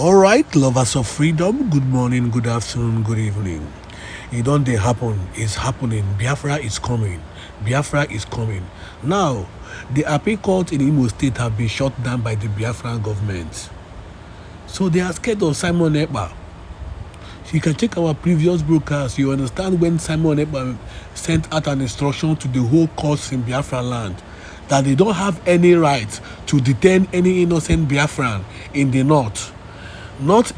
All right, lovers of freedom, good morning, good afternoon, good evening. It don't they happen, it's happening. Biafra is coming. Biafra is coming. Now, the appeal court in Imo State have been shut down by the Biafran government. So they are scared of Simon Ekpa. You can check our previous broadcast. You understand when Simon Ekpa sent out an instruction to the whole courts in Biafra land that they don't have any right to detain any innocent Biafran in the north.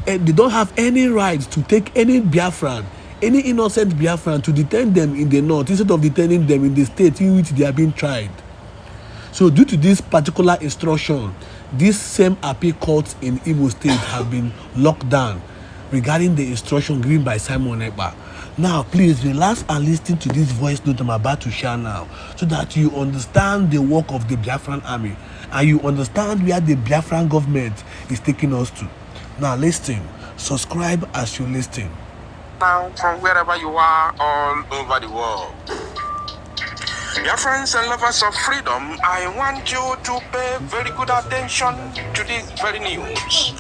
They don't have any right to take any Biafran, any innocent Biafran, to detain them in the north instead of detaining them in the state in which they are being tried. So due to this particular instruction, these same appeal courts in Imo State have been locked down regarding the instruction given by Simon Ekpa. Now, please relax and listen to this voice note I'm about to share now so that you understand the work of the Biafran army and you understand where the Biafran government is taking us to. Now listen, subscribe as you listen. Now, from wherever you are all over the world, dear friends and lovers of freedom, I want you to pay very good attention to this very news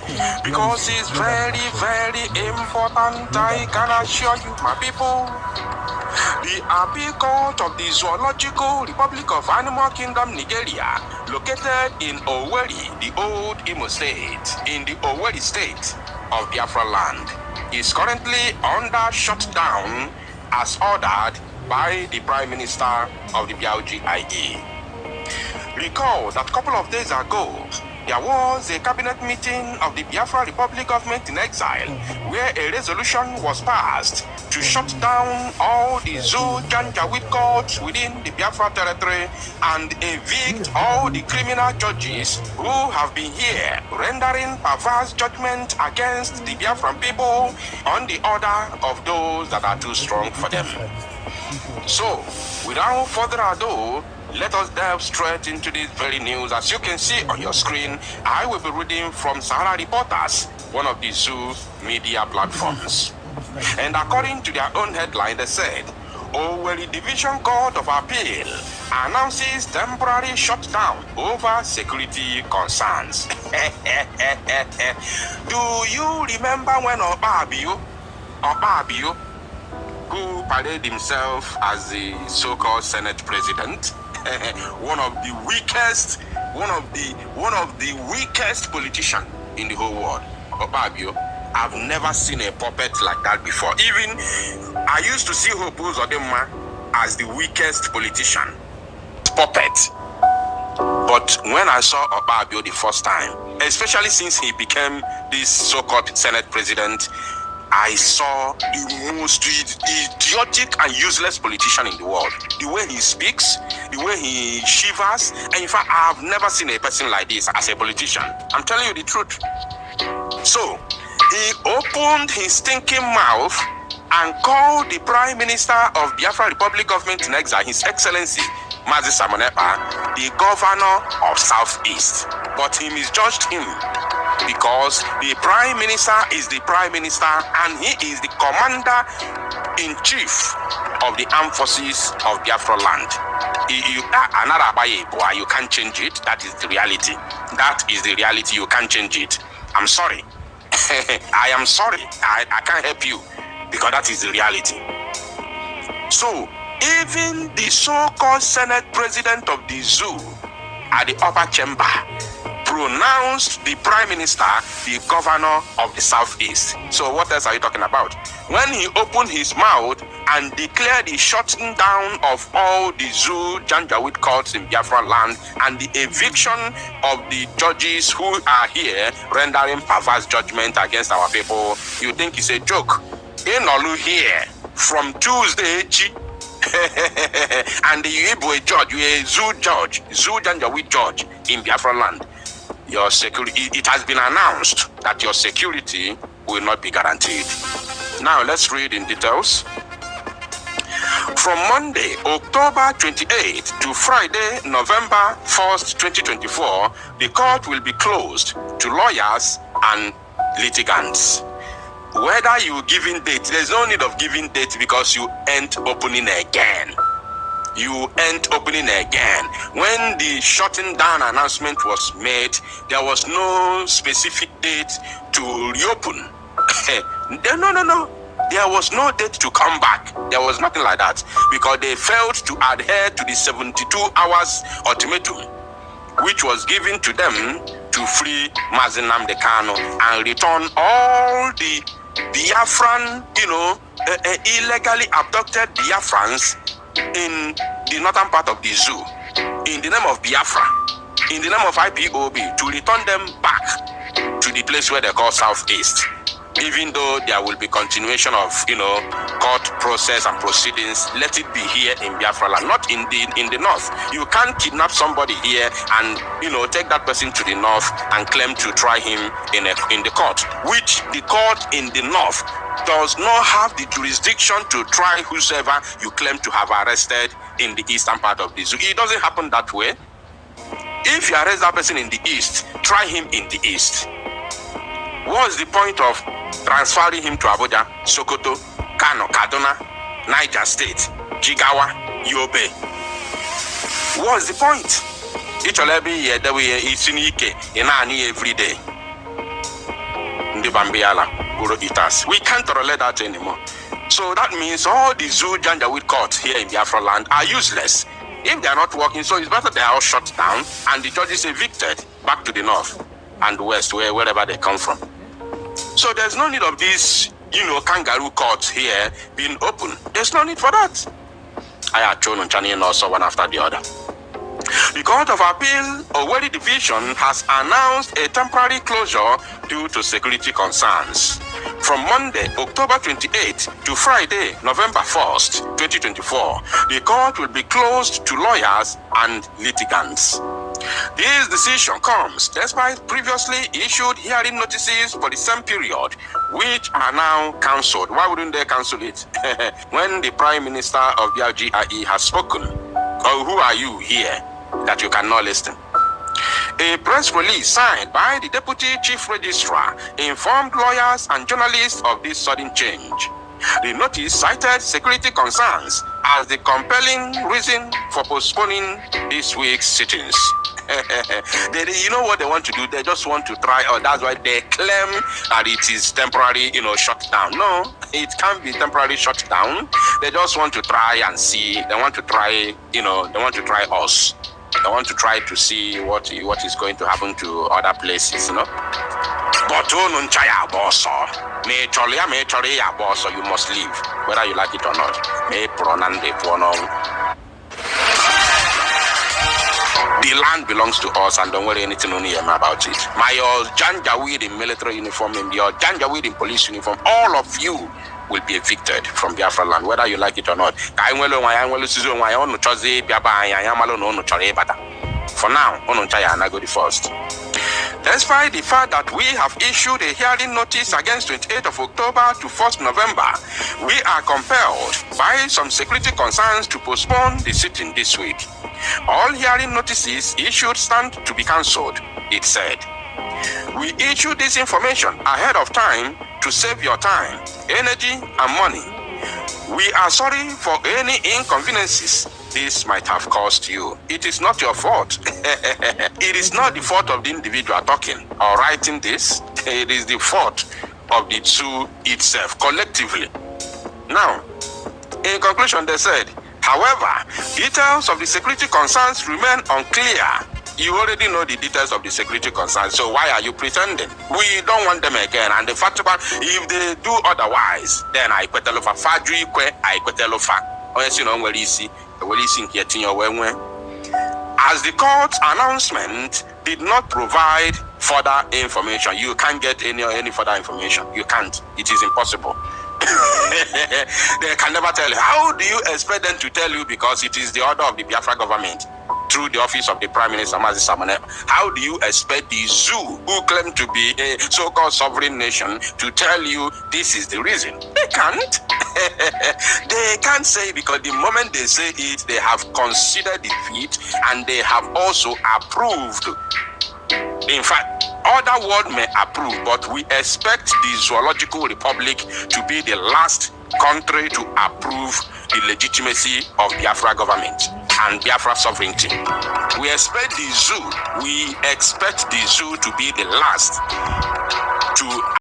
because it's very, very important. I can assure you, my people. The appeal court of the Zoological Republic of Animal Kingdom, Nigeria, located in Owerri, the old Imo State, in the Owerri state of Biafra land, is currently under shutdown as ordered by the Prime Minister of the BLGIE. Recall that a couple of days ago, there was a cabinet meeting of the Biafra Republic government in exile where a resolution was passed to shut down all the zoo Janjaweed courts within the Biafra territory and evict all the criminal judges who have been here rendering perverse judgment against the Biafran people on the order of those that are too strong for them. So, without further ado, let us delve straight into this very news. As you can see on your screen, I will be reading from Sahara Reporters, one of the zoo media platforms. And according to their own headline, they said, Owerri Division Court of Appeal announces temporary shutdown over security concerns. Do you remember when Obabio, who paraded himself as the so-called Senate president, one of the weakest politicians in the whole world, Obabio? I've never seen a puppet like that before. Even I used to see Hope Uzodinma as the weakest politician, puppet. But when I saw Obabio the first time, especially since he became this so-called Senate president, I saw the most idiotic and useless politician in the world. The way he speaks, the way he shivers, and in fact, I have never seen a person like this as a politician. I'm telling you the truth. So, he opened his stinking mouth and called the Prime Minister of Biafra Republic Government in Exile, His Excellency, Mazi Simon Ekpa, the Governor of Southeast. But he misjudged him because the Prime Minister is the Prime Minister and he is the Commander-in-Chief of the Armed Forces of Biafra land. You can't change it. That is the reality. That is the reality. You can't change it. I'm sorry. I am sorry. I can't help you because that is the reality. So, even the so-called Senate President of the zoo at the upper chamber pronounced the Prime Minister the Governor of the Southeast. So what else are you talking about? When he opened his mouth and declared the shutting down of all the zoo Janjaweed courts in Biafra land and the eviction of the judges who are here rendering perverse judgment against our people, you think it's a joke? In Olu here from Tuesday, and you a judge, you a zoo Janjaweed judge in Biafra land. Your security, it has been announced that your security will not be guaranteed. Now let's read in details. From Monday, October 28th to Friday, November 1st, 2024, the court will be closed to lawyers and litigants. Whether you giving date, there's no need of giving date because you ain't opening again. you ain't opening again. When the shutting down announcement was made, there was no specific date to reopen. No. There was no date to come back. There was nothing like that because they failed to adhere to the 72 hours ultimatum, which was given to them to free Mazi Nnamdi Kanu and return all the Biafran, illegally abducted Biafrans in the northern part of the zoo, in the name of Biafra, in the name of IPOB, to return them back to the place where they call Southeast. Even though there will be continuation of, court process and proceedings, let it be here in Biafra land, not in the north. You can't kidnap somebody here and, take that person to the north and claim to try him in the court, which the court in the north does not have the jurisdiction to try whosoever you claim to have arrested in the eastern part of the zoo. It doesn't happen that way. If you arrest that person in the east, try him in the east. What's the point of transferring him to Abuja, Sokoto, Kano, Kaduna, Niger State, Jigawa, Yobe? What's the point? Each of is in Ike in Ani every day. The Bambiala, Guru Itas. We can't tolerate that anymore. So that means all the zoo Janjaweed courts here in Biafra land are useless. If they are not working, so it's better they are all shut down and the judges evicted back to the north and west, wherever they come from. So there's no need of this, kangaroo courts here being open. There's no need for that. I had shown on Channel also one after the other. The Court of Appeal, Owerri Division, has announced a temporary closure due to security concerns. From Monday, October 28th to Friday, November 1st, 2024, the court will be closed to lawyers and litigants. This decision comes despite previously issued hearing notices for the same period, which are now cancelled. Why wouldn't they cancel it? When the Prime Minister of the GIE has spoken, who are you here that you cannot listen? A press release signed by the Deputy Chief Registrar informed lawyers and journalists of this sudden change. The notice cited security concerns as the compelling reason for postponing this week's sittings. You know what they want to do? They just want to try, or that's why they claim that it is temporary, shut down. No, it can't be temporary shut down. They just want to try and see. They want to try, they want to try us. They want to try to see what is going to happen to other places, But you must leave, whether you like it or not. The land belongs to us, and don't worry anything about it. My Janjaweed in military uniform, and your Janjaweed in police uniform, all of you will be evicted from Biafra land, whether you like it or not. For now, I go the first. Despite the fact that we have issued a hearing notice against 28th of October to 1st November, we are compelled by some security concerns to postpone the sitting this week. All hearing notices issued stand to be cancelled, it said. We issued this information ahead of time to save your time, energy, and money. We are sorry for any inconveniences this might have caused you. It is not your fault. It is not the fault of the individual talking or writing this. It is the fault of the zoo itself, collectively. Now, in conclusion, they said, however, details of the security concerns remain unclear. You already know the details of the security concerns, so why are you pretending? We don't want them again. And the fact about, if they do otherwise, then I kwetelofa fadri kwe I kwetelofa. As the court's announcement did not provide further information, you can't get any further information. You can't. It is impossible. They can never tell you. How do you expect them to tell you? Because it is the order of the Biafra government through the office of the Prime Minister, Mazi Samane. How do you expect the zoo, who claim to be a so-called sovereign nation, to tell you this is the reason? They can't. They can't say, because the moment they say it, they have considered defeat and they have also approved. In fact, Other world may approve, but we expect the Zoological Republic to be the last country to approve the legitimacy of Biafra government and Biafra sovereignty. We expect the zoo to be the last to